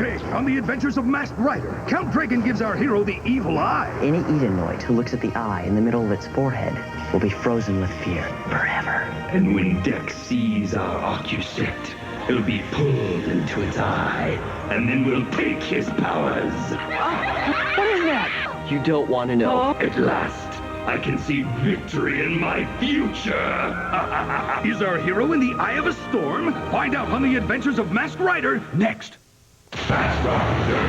big on the adventures of Masked Rider. Count Dragon gives our hero the evil eye. Any Edonoid who looks at the eye in the middle of its forehead will be frozen with fear forever. And when Dex sees our Occusect, he'll be pulled into its eye, and then we'll take his powers. What is that? You don't want to know. At last, I can see victory in my future. Is our hero in the eye of a storm? Find out on the adventures of Masked Rider next. Masked Rider.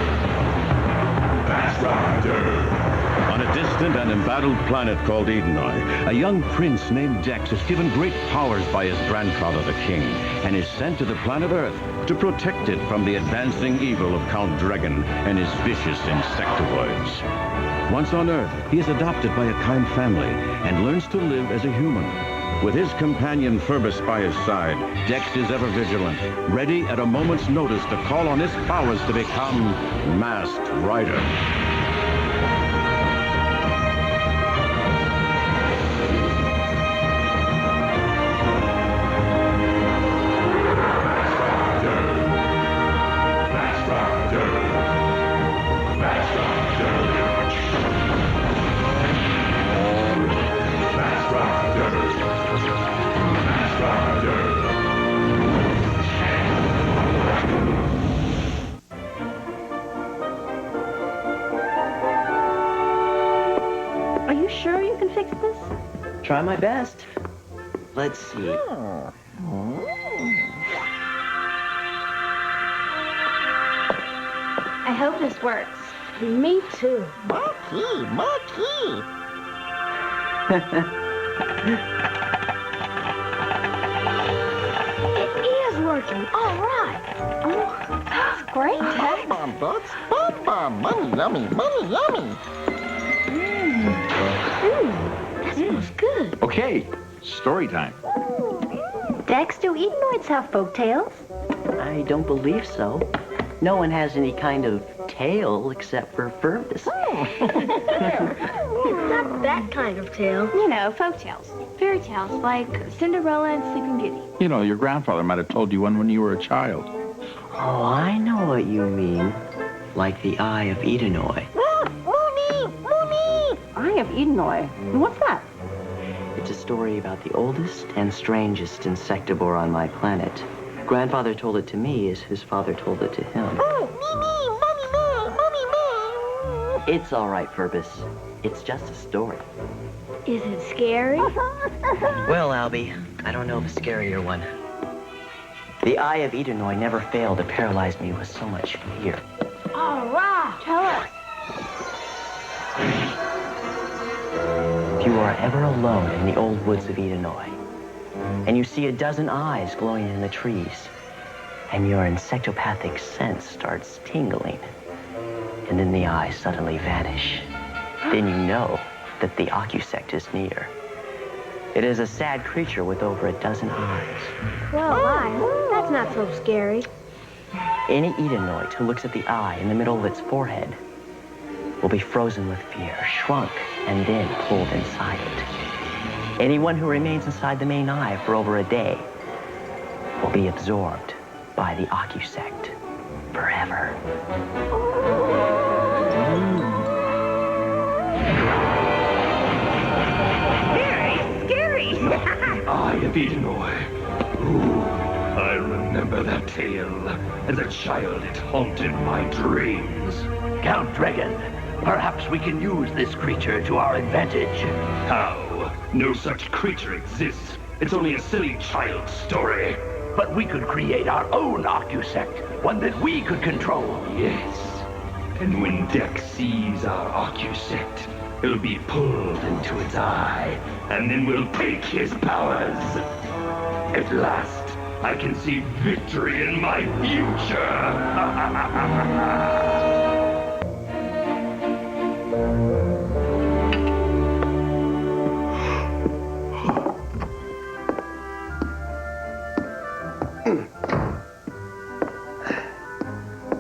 Masked Rider. On a distant and embattled planet called Edenoi, a young prince named Dex is given great powers by his grandfather, the king, and is sent to the planet Earth to protect it from the advancing evil of Count Dragon and his vicious insectoids. Once on Earth, he is adopted by a kind family and learns to live as a human. With his companion Phoebus by his side, Dex is ever vigilant, ready at a moment's notice to call on his powers to become Masked Rider. Are you sure you can fix this? Try my best. Let's see. I hope this works. Me too. It is working. All right. Oh, that's great, Dex. Bum, Dex. Bum, bum. Mummy, yummy. Mummy, yummy. That smells good. Okay, story time. Dex, do Edonoids have folk tales? I don't believe so. No one has any kind of tail except for Phoebus. Not that kind of tale. You know, folk tales. Fairy tales like Cinderella and Sleeping Beauty. You know, your grandfather might have told you one when you were a child. Oh, I know what you mean. Like the Eye of Edenoi. Eye of Edenoi. What's that? It's a story about the oldest and strangest insectivore on my planet. Grandfather told it to me as his father told it to him. It's all right, Phoebus. It's just a story. Is it scary? Well, Albie, I don't know of a scarier one. The Eye of Edenoi never failed to paralyze me with so much fear. All right. Tell us. If you are ever alone in the old woods of Edenoi, and you see a dozen eyes glowing in the trees, and your insectopathic sense starts tingling, and then the eyes suddenly vanish, then you know that the Occusect is near. It is a sad creature with over a dozen eyes. Well, that's not so scary. Any Edonoid who looks at the eye in the middle of its forehead will be frozen with fear, shrunk, and then pulled inside it. Anyone who remains inside the main eye for over a day will be absorbed by the Occusect forever. Scary. Eye of Edenoi. Ooh, I remember that tale. As a child, it haunted my dreams. Count Dragon, perhaps we can use this creature to our advantage. How? No such creature exists. It's only a silly child's story. But we could create our own Occusect, one that we could control. Yes. And when Dex sees our Occusect, he'll be pulled into its eye, and then we'll take his powers. At last, I can see victory in my future.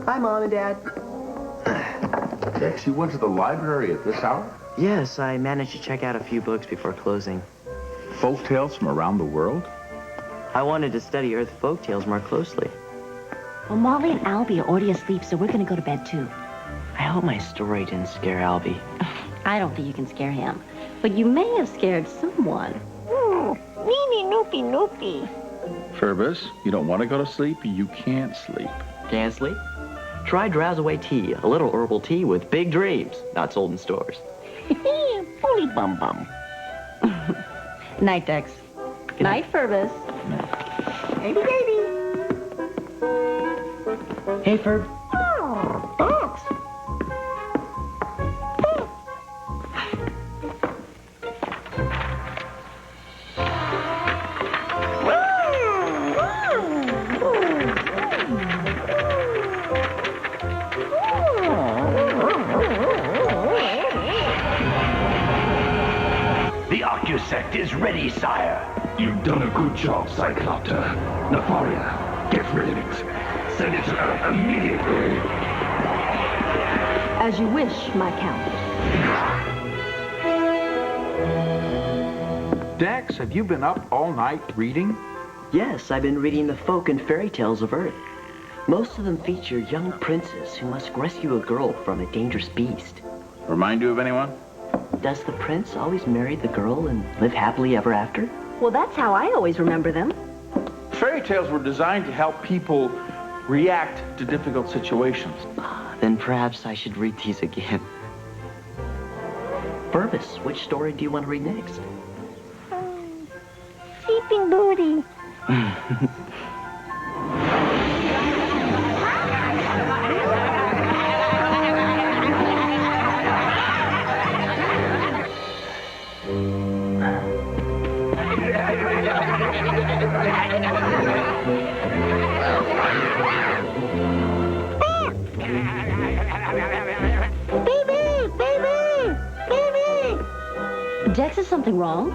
Hi, Mom and Dad. Dex, you went to the library at this hour? Yes, I managed to check out a few books before closing. Folk tales from around the world? I wanted to study Earth folktales more closely. Well, Molly and Albie are already asleep, so we're going to go to bed, too. I hope my story didn't scare Albie. I don't think you can scare him. But you may have scared someone. Neeny noopy noopy. Furbus, you don't want to go to sleep? You can't sleep. Can't sleep? Try Drowsaway Tea, a little herbal tea with big dreams. Not sold in stores. Bully bum bum. Night, Dex. Night, Furbus. Baby, baby. Hey, Ferb. Oh, Dex. The Occusect is ready, sire. You've done a good job, Cyclopter. Nefaria, get rid of it. Send it to Earth immediately. As you wish, my count. Dex, have you been up all night reading? Yes, I've been reading the folk and fairy tales of Earth. Most of them feature young princes who must rescue a girl from a dangerous beast. Remind you of anyone? Does the prince always marry the girl and live happily ever after? Well, that's how I always remember them. Fairy tales were designed to help people react to difficult situations. Then perhaps I should read these again. Furbus, which story do you want to read next? Sleeping Beauty. Dex, is something wrong?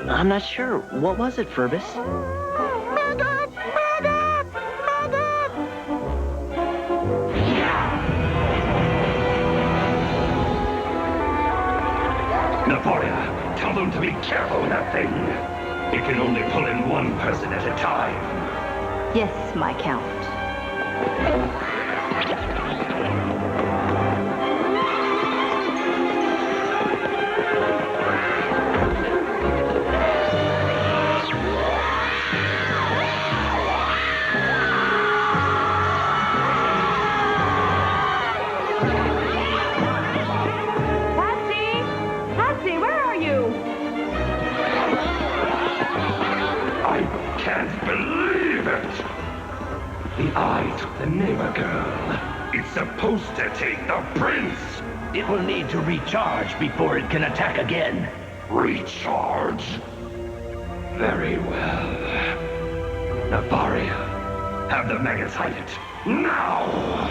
I'm not sure. What was it, Furbus? Nefaria, tell them to be careful with that thing. It can only pull in one person at a time. Yes, my count. Patsy, where are you? I can't believe it! The eye took the neighbor girl. It's supposed to take the prince! It will need to recharge before it can attack again. Recharge? Very well. Nefaria, have the maggots hide it. Now!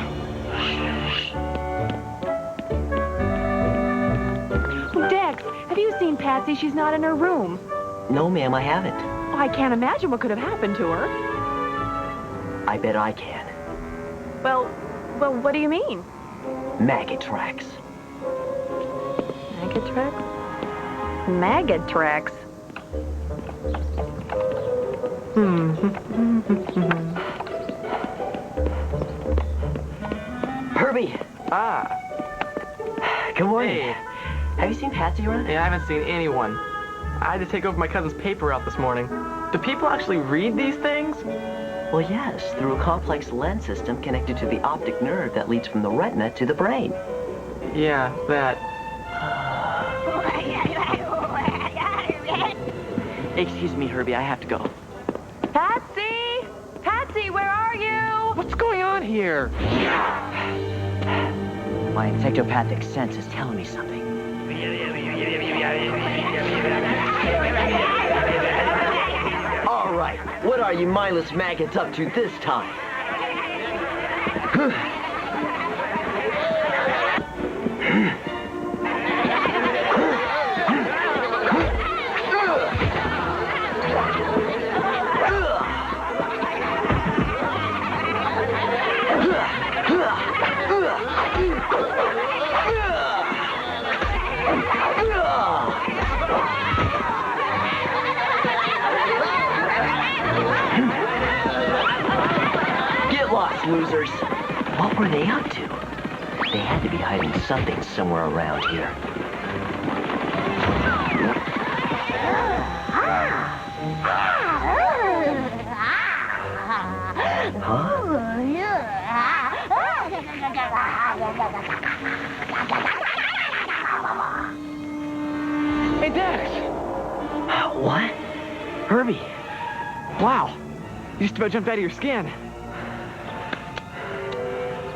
Dex, have you seen Patsy? She's not in her room. No, ma'am, I haven't. Oh, I can't imagine what could have happened to her. I bet I can. Well, what do you mean? Maggot tracks. Maggot tracks? Maggot tracks. Herbie! Ah, Good morning. hey. Have you seen Patsy around? Yeah, I haven't seen anyone. I had to take over my cousin's paper route this morning. Do people actually read these things? Well, yes, through a complex lens system connected to the optic nerve that leads from the retina to the brain. Yeah, that. Excuse me, Herbie, I have to go. Patsy! Patsy, where are you? What's going on here? My insectopathic sense is telling me something. All right, what are you mindless maggots up to this time? Get lost. were they up to? They had to be hiding something somewhere around here. Hey, Dex! What? Herbie. Wow. You just about jumped out of your skin.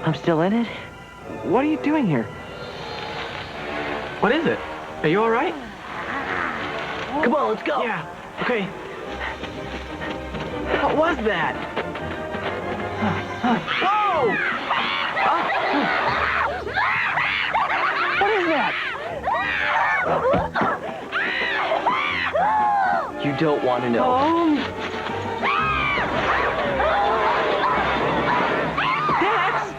I'm still in it? What are you doing here? What is it? Are you all right? Come on, let's go. Yeah. Okay. What was that? Whoa! What is that? You don't want to know. Dex!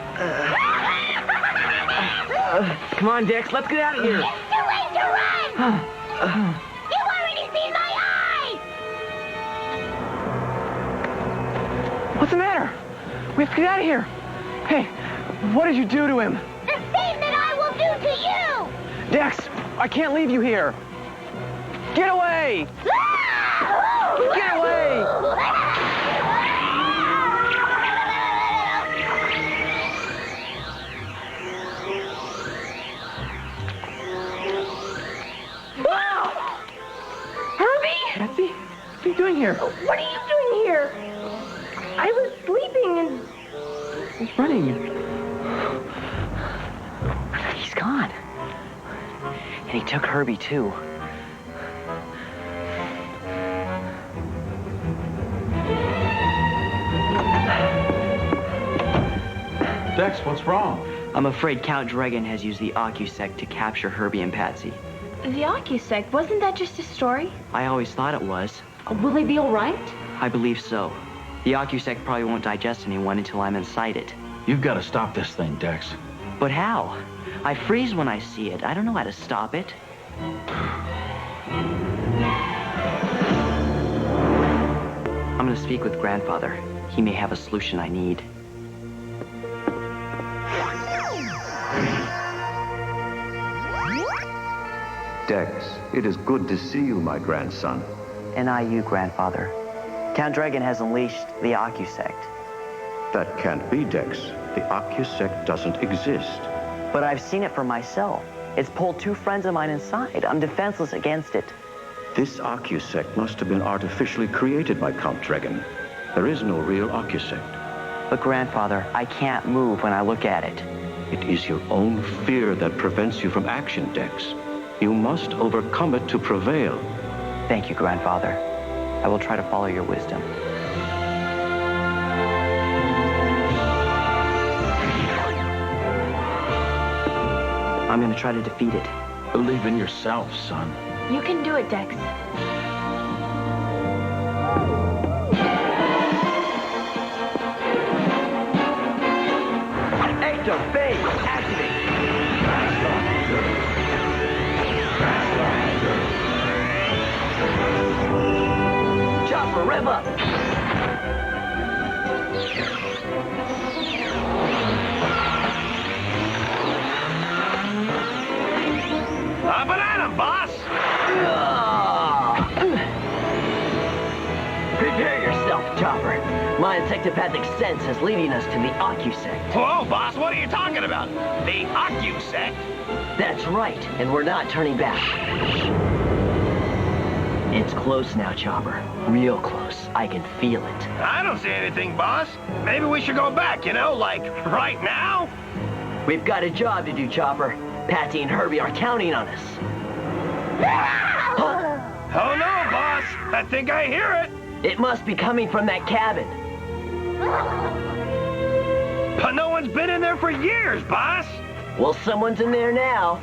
Come on, Dex, let's get out of here. It's too late to run! You've already seen my eye! What's the matter? We have to get out of here. Hey, what did you do to him? The same that I will do to you! Dex, I can't leave you here. Get away! Get away! Herbie? Betsy, what are you doing here? What are you doing here? I was sleeping and... He's running. He's gone. And he took Herbie, too. Dex, what's wrong? I'm afraid Count Dragon has used the OcuSect to capture Herbie and Patsy. The OcuSect, wasn't that just a story? I always thought it was. Will they be all right? I believe so. The OcuSect probably won't digest anyone until I'm inside it. You've got to stop this thing, Dex. But how? I freeze when I see it. I don't know how to stop it. I'm gonna speak with Grandfather. He may have a solution I need. Dex, it is good to see you, my grandson. And you, Grandfather. Count Dragon has unleashed the OcuSect. That can't be, Dex. The OcuSect doesn't exist. But I've seen it for myself. It's pulled 2 friends of mine inside. I'm defenseless against it. This OcuSect must have been artificially created by Count Dragon. There is no real OcuSect. But Grandfather, I can't move when I look at it. It is your own fear that prevents you from action, Dex. You must overcome it to prevail. Thank you, Grandfather. I will try to follow your wisdom. I'm gonna try to defeat it. Believe in yourself, son. You can do it, Dex. Ecto phase activate. Chopper, rev up. A banana, boss! Prepare yourself, Chopper. My insectopathic sense is leading us to the OcuSect. Whoa, boss, what are you talking about? The OcuSect? That's right, and we're not turning back. It's close now, Chopper. Real close. I can feel it. I don't see anything, boss. Maybe we should go back, like right now? We've got a job to do, Chopper. Patsy and Herbie are counting on us. Oh no, boss. I think I hear it. It must be coming from that cabin. But no one's been in there for years, boss. Well, someone's in there now.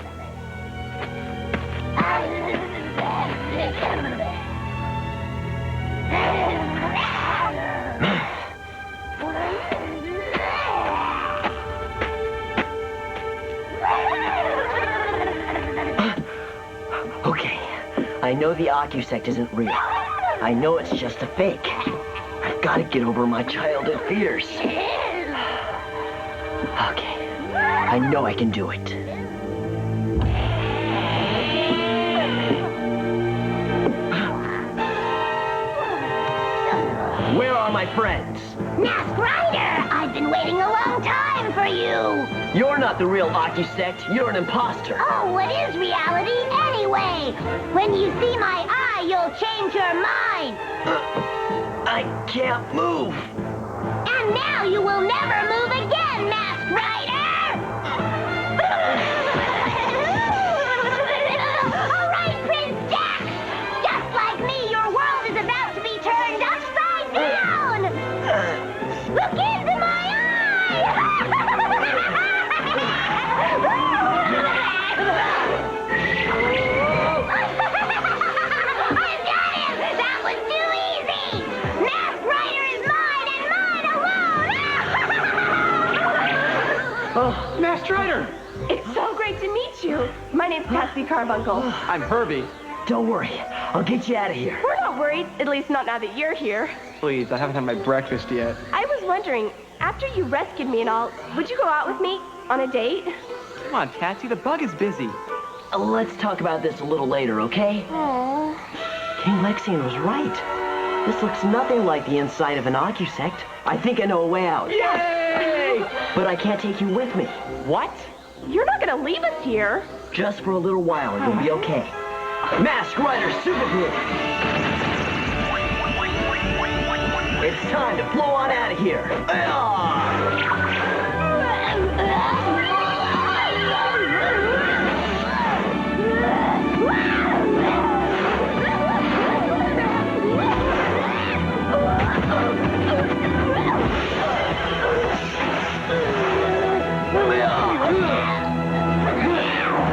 Okay, I know the OcuSect isn't real. I know it's just a fake. I've got to get over my childhood fears. Okay. I know I can do it. Where are my friends? Mask Rider, I've been waiting a long time for you. You're not the real Ocusect. You're an imposter. Oh, what is reality anyway? When you see my eye, you'll change your mind. I can't move. And now you will never move again, Mask Rider! All right, Prince Jack! Just like me, your world is about to be turned upside down! Look into my eye! I got him! That was too easy! Mask Rider is mine and mine alone! Oh, Masked Rider! It's so great to meet you. My name's Patsy Carbuncle. I'm Herbie. Don't worry. I'll get you out of here. We're not worried, at least not now that you're here. Please, I haven't had my breakfast yet. I was wondering, after you rescued me and all, would you go out with me on a date? Come on, Patsy, the bug is busy. Let's talk about this a little later, okay? Aww. King Lexian was right. This looks nothing like the inside of an Ocusect. I think I know a way out. Yay! But I can't take you with me. What? You're not gonna leave us here. Just for a little while, and you'll be okay. Mask Rider Super Glue! It's time to blow on out of here.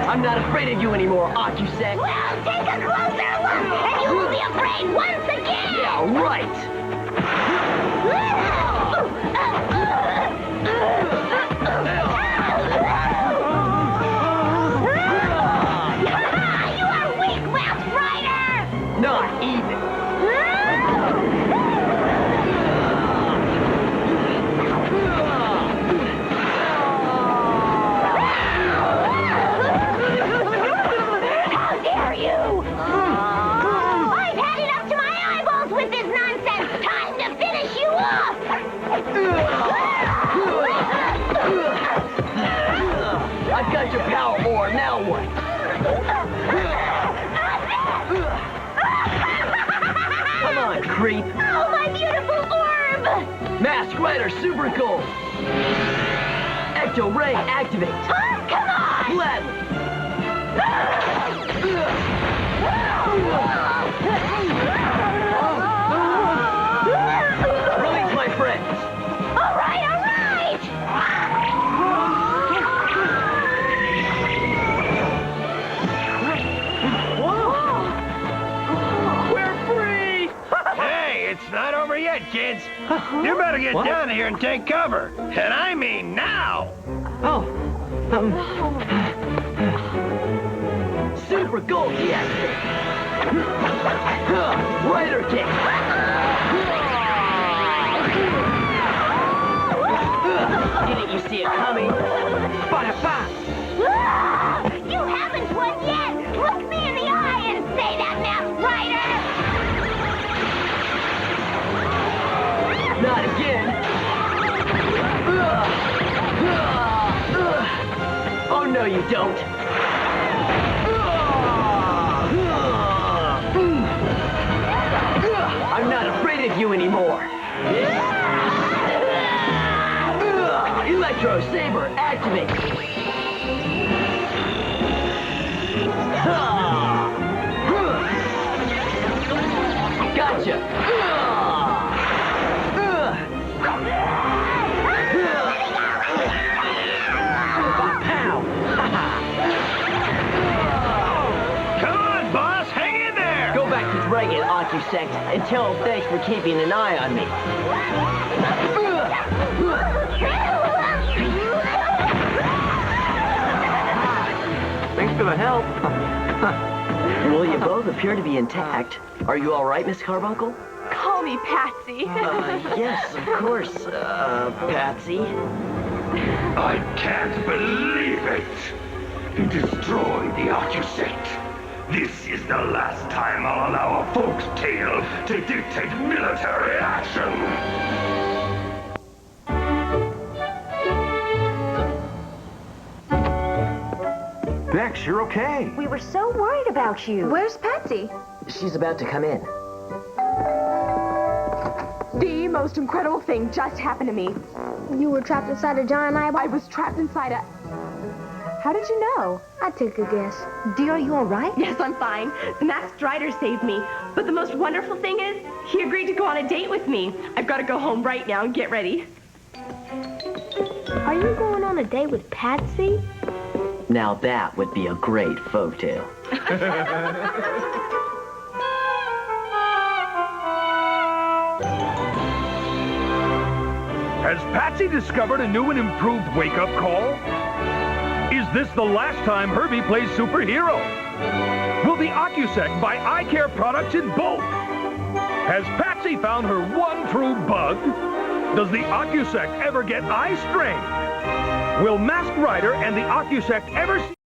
I'm not afraid of you anymore, Ocusect. Well, take a closer look, and you will be afraid once again! Yeah, right. You are weak, Mask Rider! Not even. How dare you! I've had it up to my eyeballs with this nonsense! Time to finish you off! I've got your power ore, now what? Come on, creep. Oh, my beautiful orb! Mask Rider Super Gold. Ecto Ray activate. Oh, come on! Gladly. Release my friends. All right, all right! We're free! Hey, it's not over yet, kids. You better get down here and take cover. And I mean now. Oh, Super Gold deactivate. Rider kick. Didn't you see it coming? Ba-da-ba. You haven't won yet! Look me in the eye and say that, Mask Rider! Not again. Oh, no, you don't. I'm not afraid of you anymore. Electro Saber, activate. Gotcha. Pow. Come on, boss. Hang in there. Go back to Dragon, Ocusect, and tell him thanks for keeping an eye on me. thanks for the help. Well, you both appear to be intact. Are you all right, Miss Carbuncle? Call me Patsy. Yes, of course, Patsy. I can't believe it! You destroyed the OcuSect. This is the last time I'll allow a folk tale to dictate military action. Bex, you're okay. We were so worried about you. Where's Patsy? She's about to come in. The most incredible thing just happened to me. You were trapped inside a giant eyeball? I was trapped inside a... How did you know? I took a guess. Dear, are you all right? Yes, I'm fine. The masked rider saved me. But the most wonderful thing is, he agreed to go on a date with me. I've got to go home right now and get ready. Are you going on a date with Patsy? Now that would be a great folktale. Has Patsy discovered a new and improved wake-up call? Is this the last time Herbie plays superhero? Will the OcuSect buy eye care products in bulk? Has Patsy found her one true bug? Does the OcuSect ever get eye strain? Will Masked Rider and the OcuSect ever see